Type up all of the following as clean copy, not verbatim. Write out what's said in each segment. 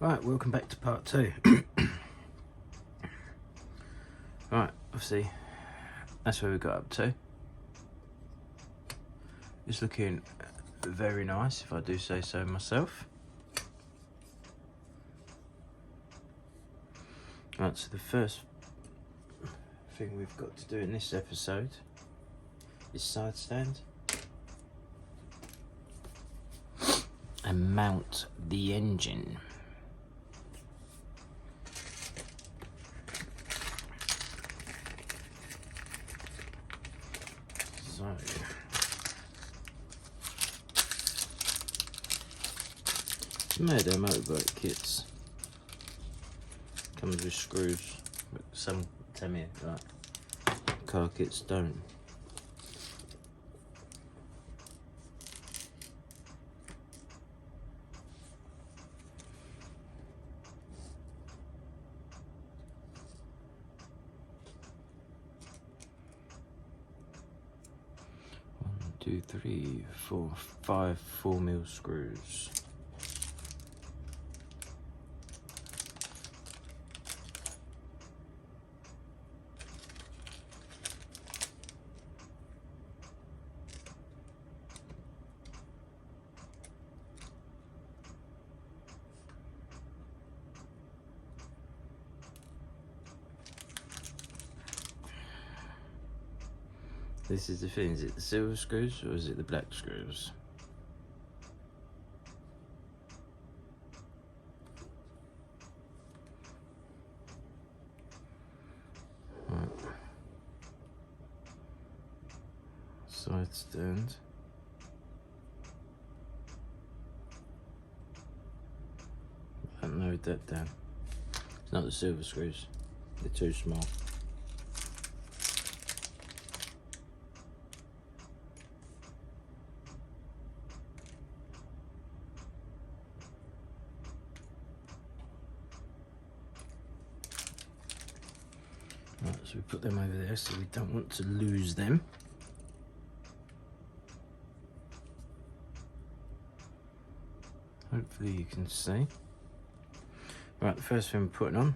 Right, welcome back to part 2. Right, obviously, that's where we got up to. It's looking very nice, if I do say so myself. Right, so the first thing we've got to do in this episode is side stand and mount the engine. So, Murder motorbike kits comes with screws, but some Tamiya car kits don't. One, two, three, four, 5 4mm screws. This is the thing, is it the silver screws or is it the black screws? Right. Side stand. I narrowed that down. It's not the silver screws, they're too small. Right, so we put them over there so we don't want to lose them. Hopefully you can see. Right, the first thing we're putting on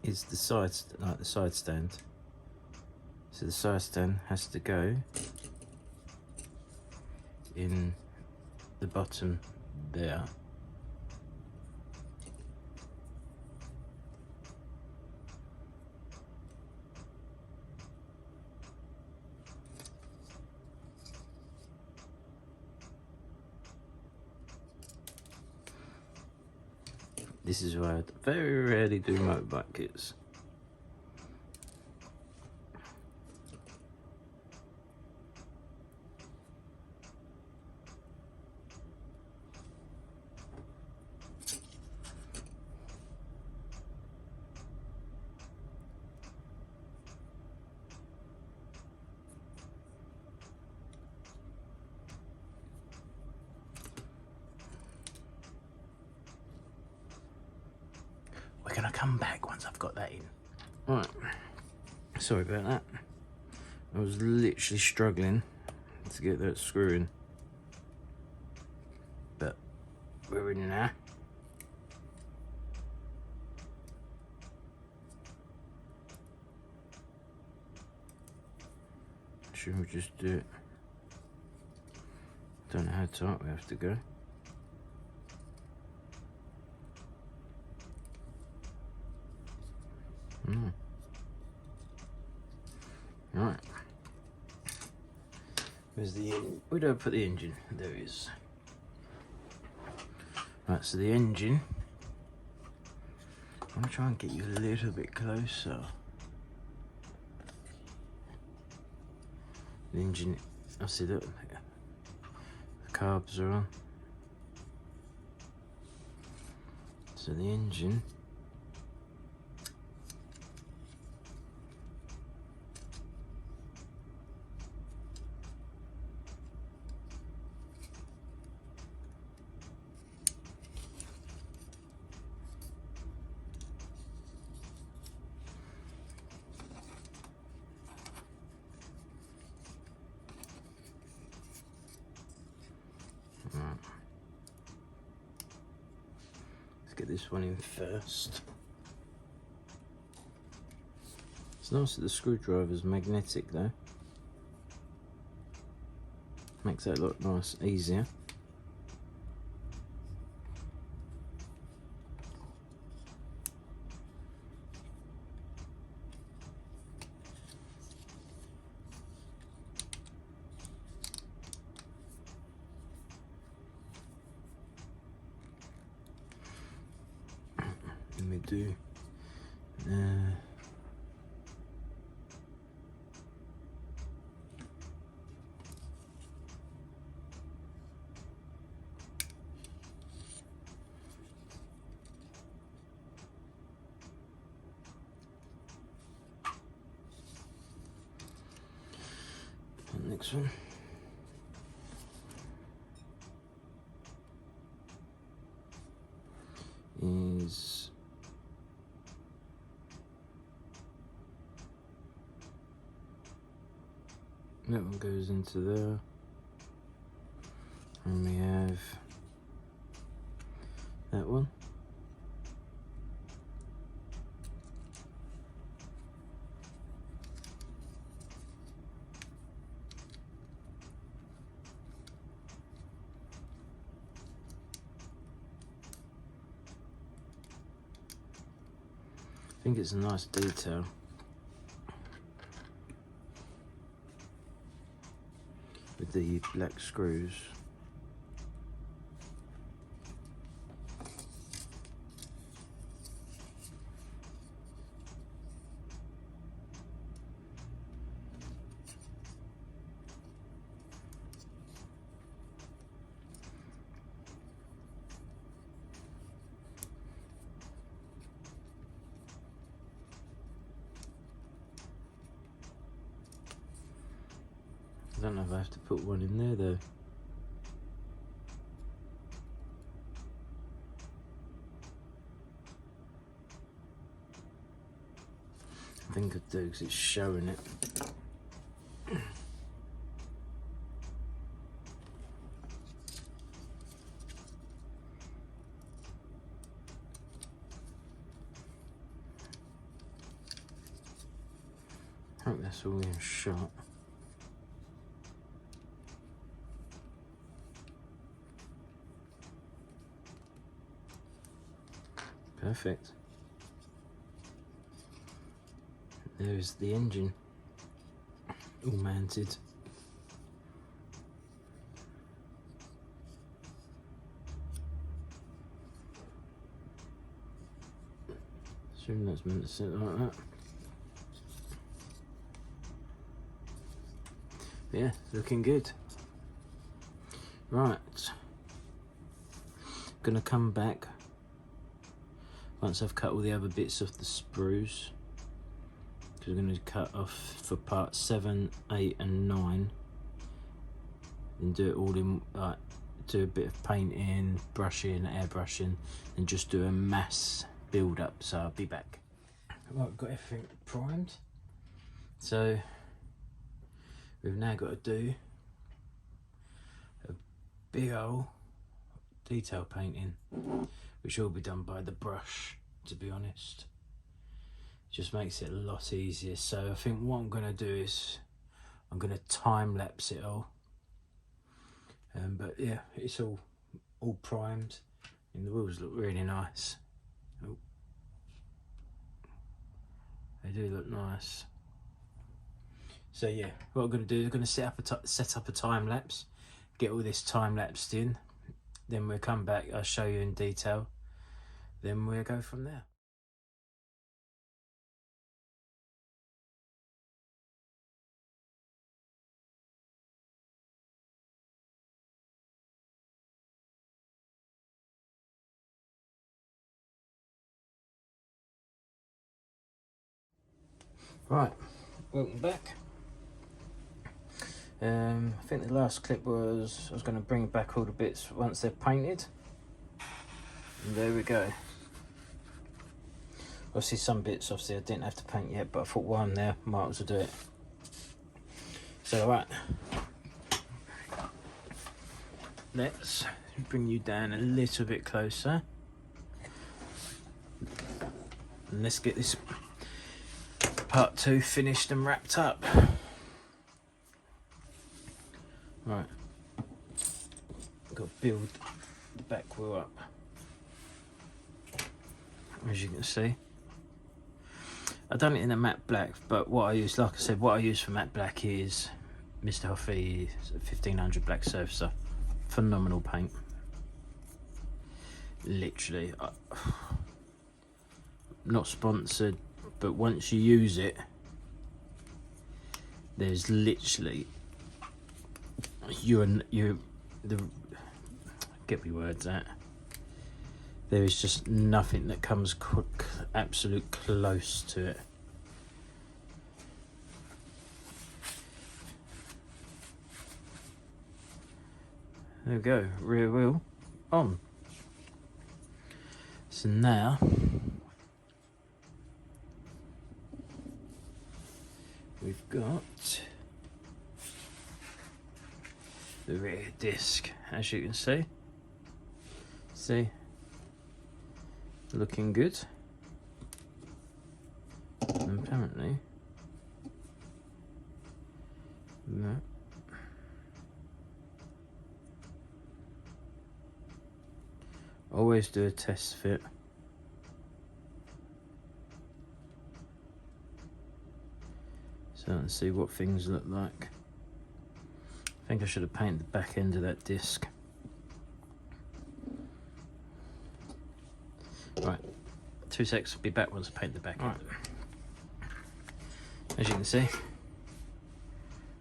is the side stand. So the side stand has to go in the bottom there. This is why I very rarely do motorbike kits. We're gonna come back once I've got that in. Right, sorry about that. I was literally struggling to get that screw in, but we're in now. Should we just do it? Don't know how tight we have to go. Right. Where's the engine? Where do I put the engine? There it is. Right, so the engine. I'm gonna try and get you a little bit closer. The engine, I see that the carbs are on. So the engine. get this one in first. It's nice that the screwdriver's magnetic though. Makes that look nice, easier. Let me do the next one. Is that one goes into there, and we have that one. I think it's a nice detail. With the black screws. I don't know if I have to put one in there though. I think I do because it's showing it. I hope that's all in shot. Perfect. There's the engine, all mounted. Assume that's meant to sit like that. Yeah, looking good. Right, gonna come back once I've cut all the other bits off the sprues, because we're going to cut off for parts 7, 8 and 9, and do it all in, like, do a bit of painting, brushing, airbrushing, and just do a mass build up. So I'll be back. Right, I've got everything primed, so we've now got to do a big old detail painting, which will be done by the brush, to be honest. Just makes it a lot easier. So I think what I'm going to do is I'm going to time lapse it all. But yeah, it's all primed, and the wheels look really nice. Oh, they do look nice. So yeah, what I'm going to do is I'm going to set up a time lapse, get all this time lapsed in. Then we'll come back, I'll show you in detail, then we'll go from there. Right, welcome back. I think the last clip was I was going to bring back all the bits once they're painted. And there we go. Obviously some bits I didn't have to paint yet, but I thought while I'm there, might as well do it. So right, let's bring you down a little bit closer. And let's get this part 2 finished and wrapped up. Right, got to build the back wheel up, as you can see. I've done it in a matte black, but what I use, like I said, what I use for matte black is Mr. Huffy 1500 black surfacer. Phenomenal paint. Literally, not sponsored, but once you use it, there's literally get me words out. There is just nothing that comes absolute close to it. There we go, rear wheel on. So now we've got the rear disc, as you can see. See, looking good. And apparently, no. Always do a test fit. So let's see what things look like. I think I should have painted the back end of that disc. Right, 2 secs, be back once I paint the back end. Right. As you can see,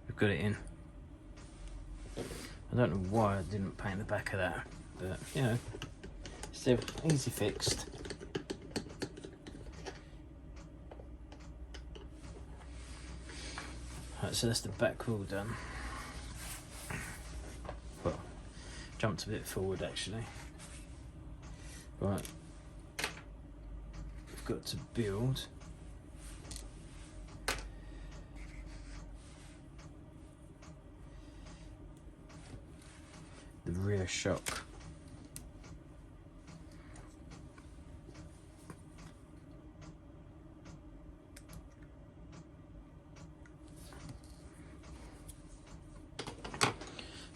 we've got it in. I don't know why I didn't paint the back of that, but you know, still easy fixed. Right, so that's the back wheel done. Well, jumped a bit forward actually. Right, we've got to build the rear shock.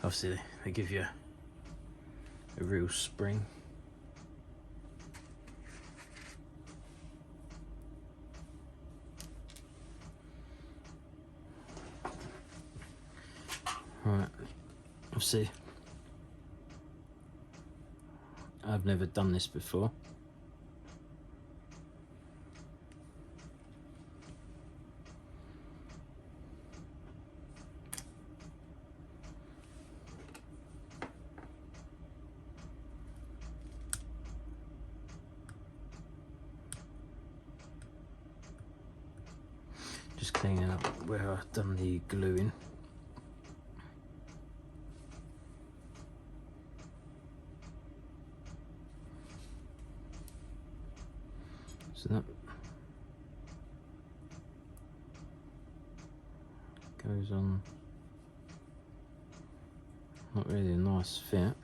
Obviously they give you a real spring. Right, obviously I've never done this before. Just cleaning up where I've done the gluing. So that goes on, not really a nice fit.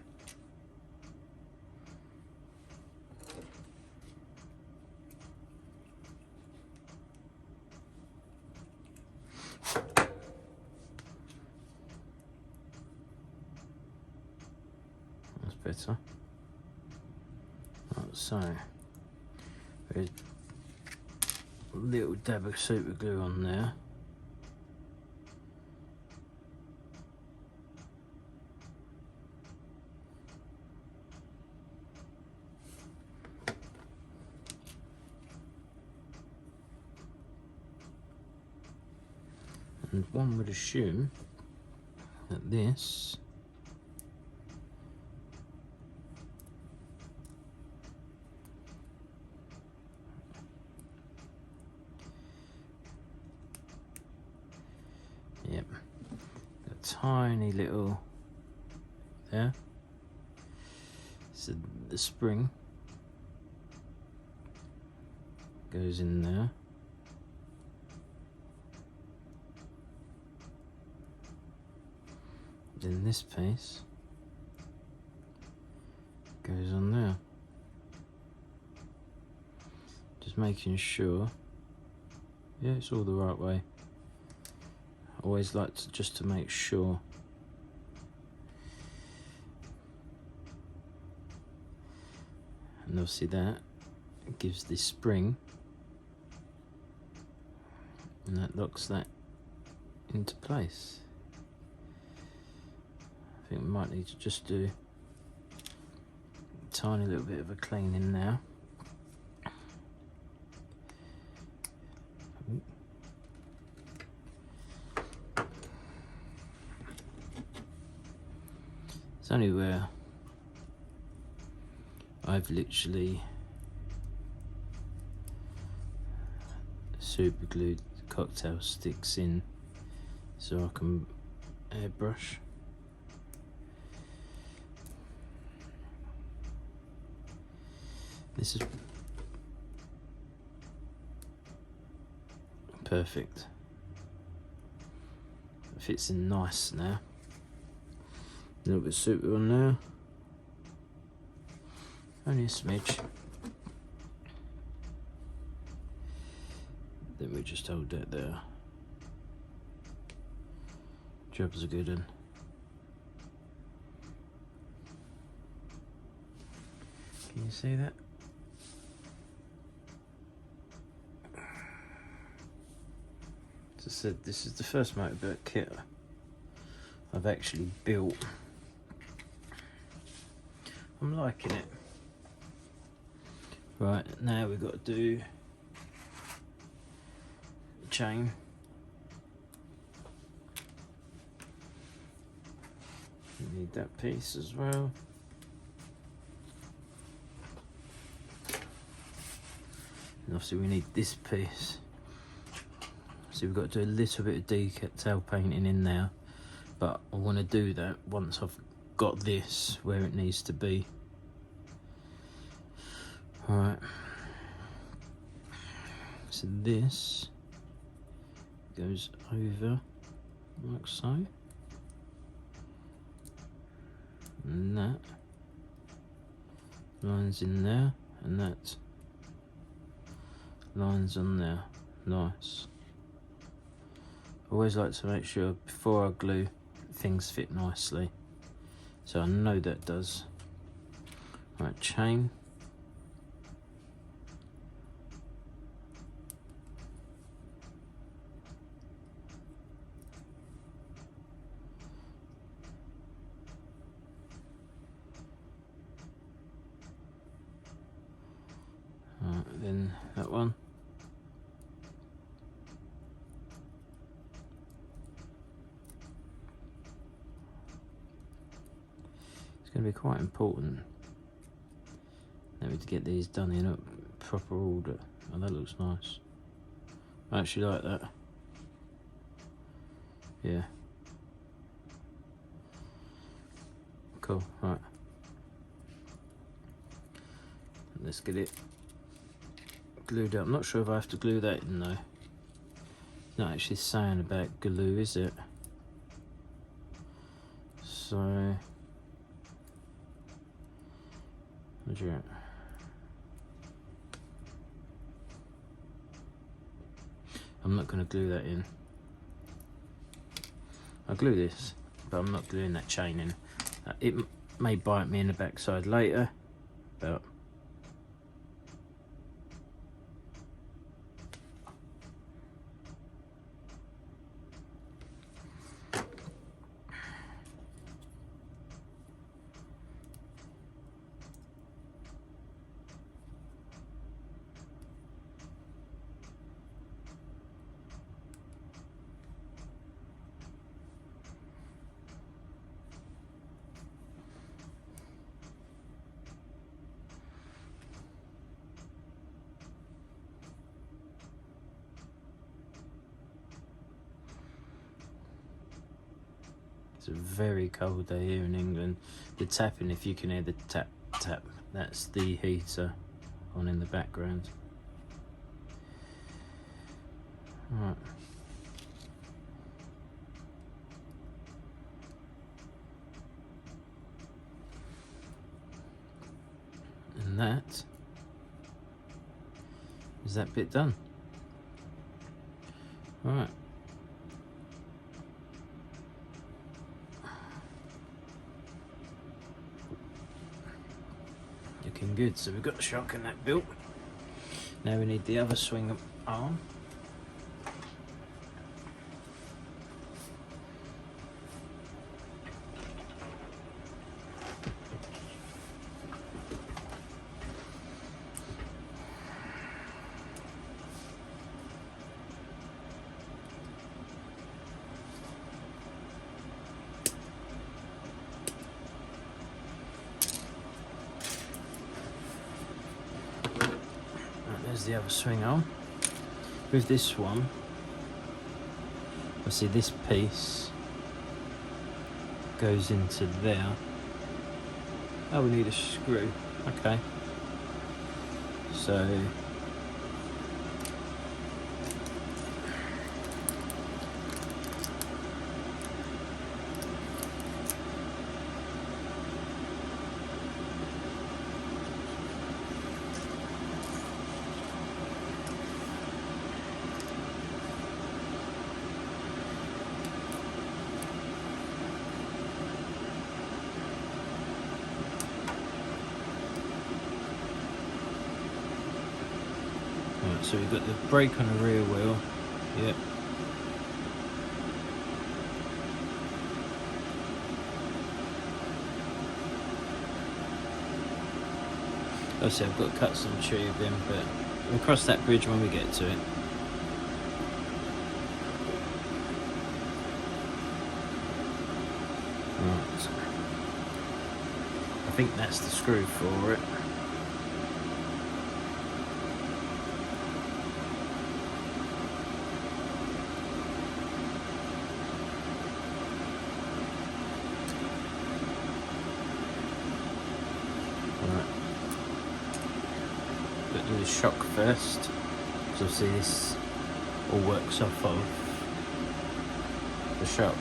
That's better. Right, so a little dab of super glue on there. And one would assume that this tiny little there, so the spring goes in there. Then this piece goes on there. Just Just making sure, yeah, it's all the right way. I always like to just to make sure. And obviously that gives this spring, and that locks that into place. I think we might need to just do a tiny little bit of a cleaning now. It's only where I've literally super glued cocktail sticks in so I can airbrush. This is perfect. It fits in nice now. A little bit super on there. Only a smidge. Then we just hold that there. Job's a good one. Can you see that? As I said, this is the first motorbike kit I've actually built. I'm liking it. Right, now we've got to do the chain. We need that piece as well. And obviously we need this piece. So we've got to do a little bit of detail painting in there, but I want to do that once I've got this where it needs to be. Alright, so this goes over like so, and that lines in there, and that lines on there. Nice. Always like to make sure before I glue things fit nicely, so I know that does. Right, chain. Then that one. It's going to be quite important maybe to get these done in a proper order. Oh, that looks nice. I actually like that. Yeah. Cool, right. Let's get it glued up. I'm not sure if I have to glue that in though. It's not actually saying about glue, is it? So, measure it. I'm not going to glue that in. I'll glue this, but I'm not gluing that chain in. It may bite me in the backside later, but it's a very cold day here in England. The tapping, if you can hear the tap tap, that's the heater on in the background. Right. And that is that bit done. Right. Looking good. So we've got the shock and that built. Now we need the other swing arm. There's the other swing arm. With this one, I see this piece goes into there. Oh, we need a screw. Okay. So so we've got the brake on the rear wheel. Yep. Obviously I've got to cut some tubing, but we'll cross that bridge when we get to it. Right. I think that's the screw for it. Do the shock first, so obviously this all works off of the shock.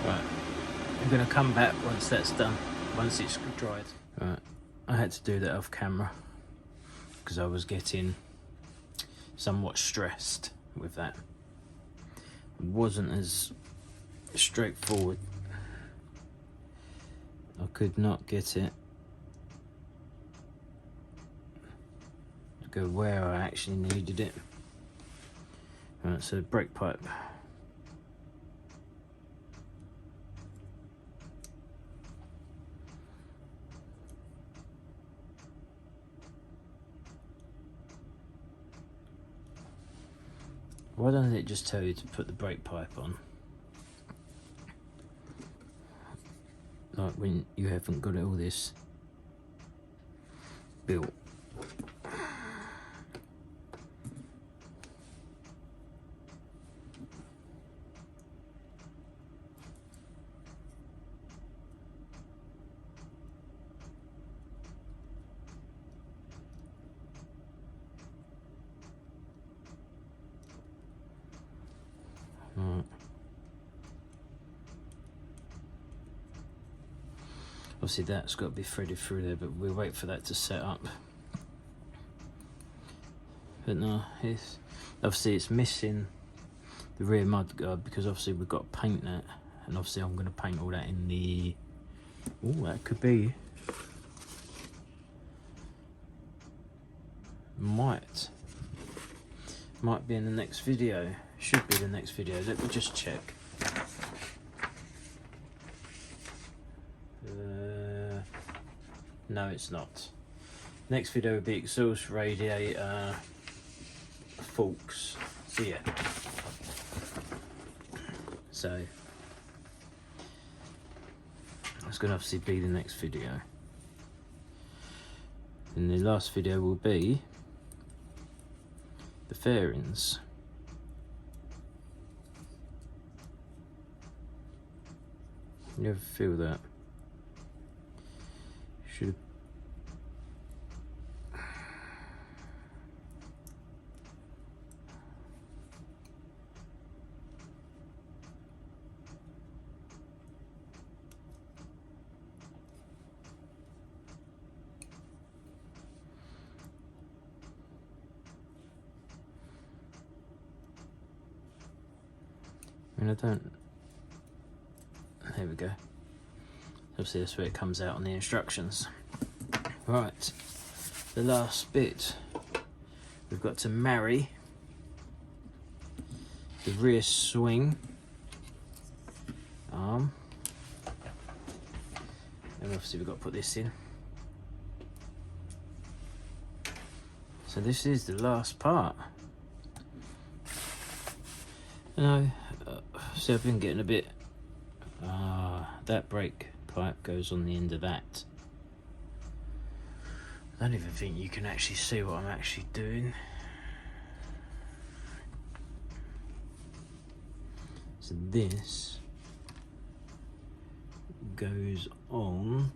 Right, I'm going to come back once that's done, once it's dried. Right, I had to do that off camera because I was getting somewhat stressed with that. It wasn't as straightforward. I could not get it to go where I actually needed it. Right, so brake pipe. Why doesn't it just tell you to put the brake pipe on? Like when you haven't got all this built. Right. Obviously that's got to be threaded through there, but we'll wait for that to set up. But no, obviously it's missing the rear mudguard because obviously we've got to paint that, and obviously I'm going to paint all that in the... Oh, that could be... Might be in the next video. Should be the next video. Let me just check. No, it's not. Next video will be exhaust radiator forks. So yeah. So that's going to obviously be the next video. And the last video will be the fairings. You ever feel that? Should I don't. There we go. Obviously that's where it comes out on the instructions. Right, the last bit. We've got to marry the rear swing arm. And obviously we've got to put this in. So this is the last part. No, see, I've been getting a bit. That brake pipe goes on the end of that. I don't even think you can actually see what I'm actually doing. So this goes on.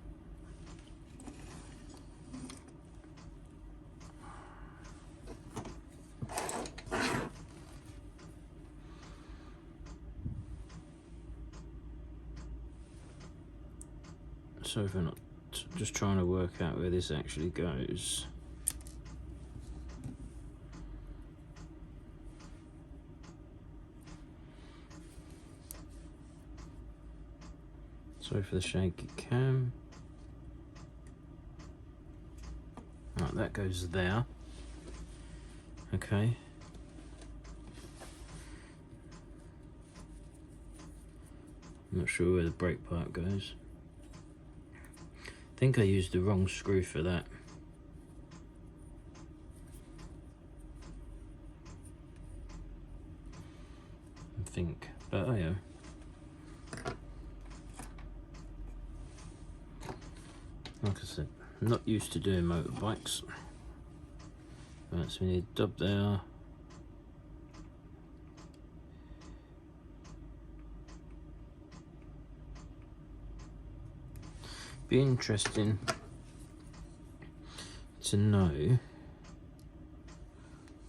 So if we're not just trying to work out where this actually goes. Sorry for the shaky cam. Right, that goes there. Okay. I'm not sure where the brake pipe goes. I think I used the wrong screw for that. I think, but oh yeah. Like I said, I'm not used to doing motorbikes. Right, so we need a dub there. Be interesting to know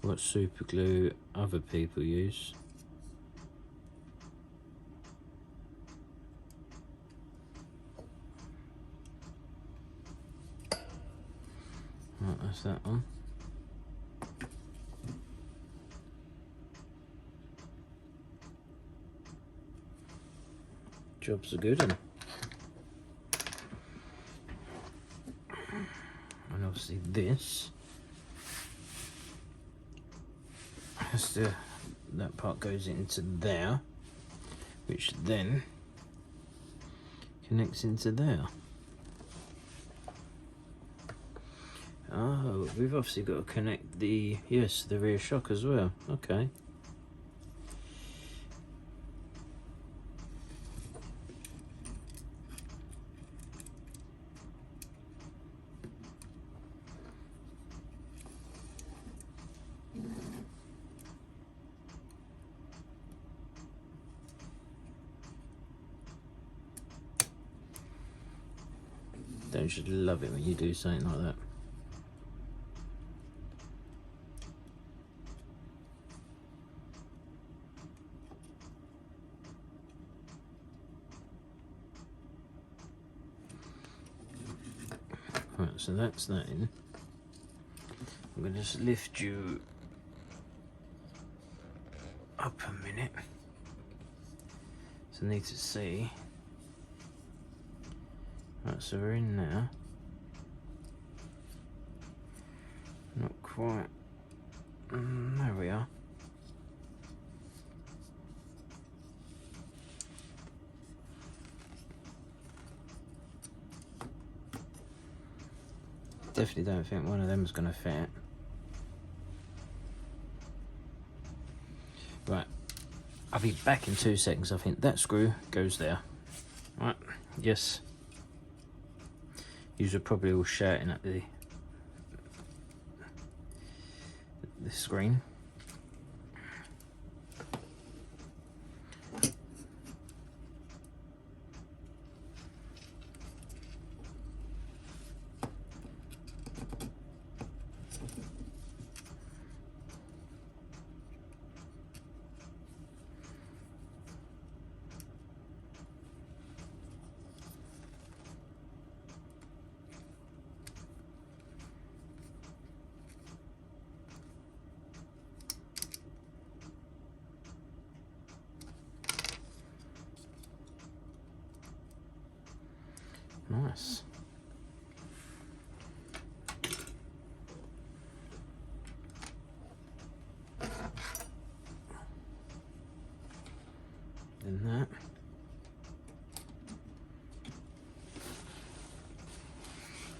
what super glue other people use. Right, that's that one. Job's a good one. And obviously this has to, that part goes into there, which then connects into there. Oh, we've obviously got to connect the, yes, the rear shock as well. Okay. Don't you love it when you do something like that? Right, so that's that in. I'm going to just lift you up a minute. So I need to see. Right, so we're in now. Not quite. There we are. Definitely don't think one of them's going to fit. Right, I'll be back in 2 seconds. I think that screw goes there. Right, yes. You're probably all shouting at the screen. Nice. And that.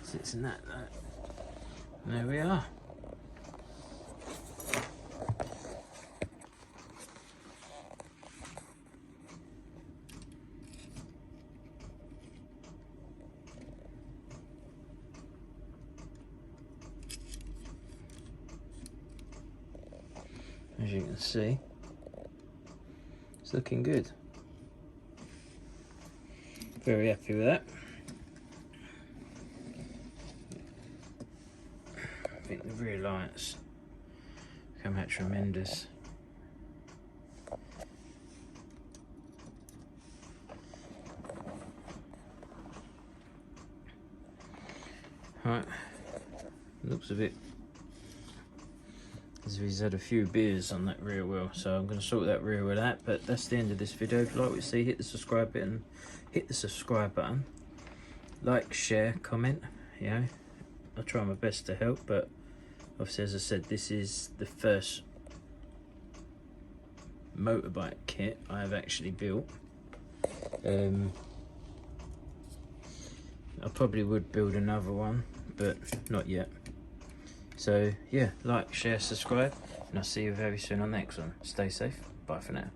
Sits in that. And there we are. As you can see, it's looking good. Very happy with that. I think the rear lights come out tremendous. Right, looks a bit as if he's had a few beers on that rear wheel, so I'm going to sort that rear wheel out. But that's the end of this video. If you like what you see, hit the subscribe button, like, share, comment. You know, I'll try my best to help, but obviously, as I said, this is the first motorbike kit I have actually built. I probably would build another one, but not yet. So yeah, like, share, subscribe, and I'll see you very soon on the next one. Stay safe. Bye for now.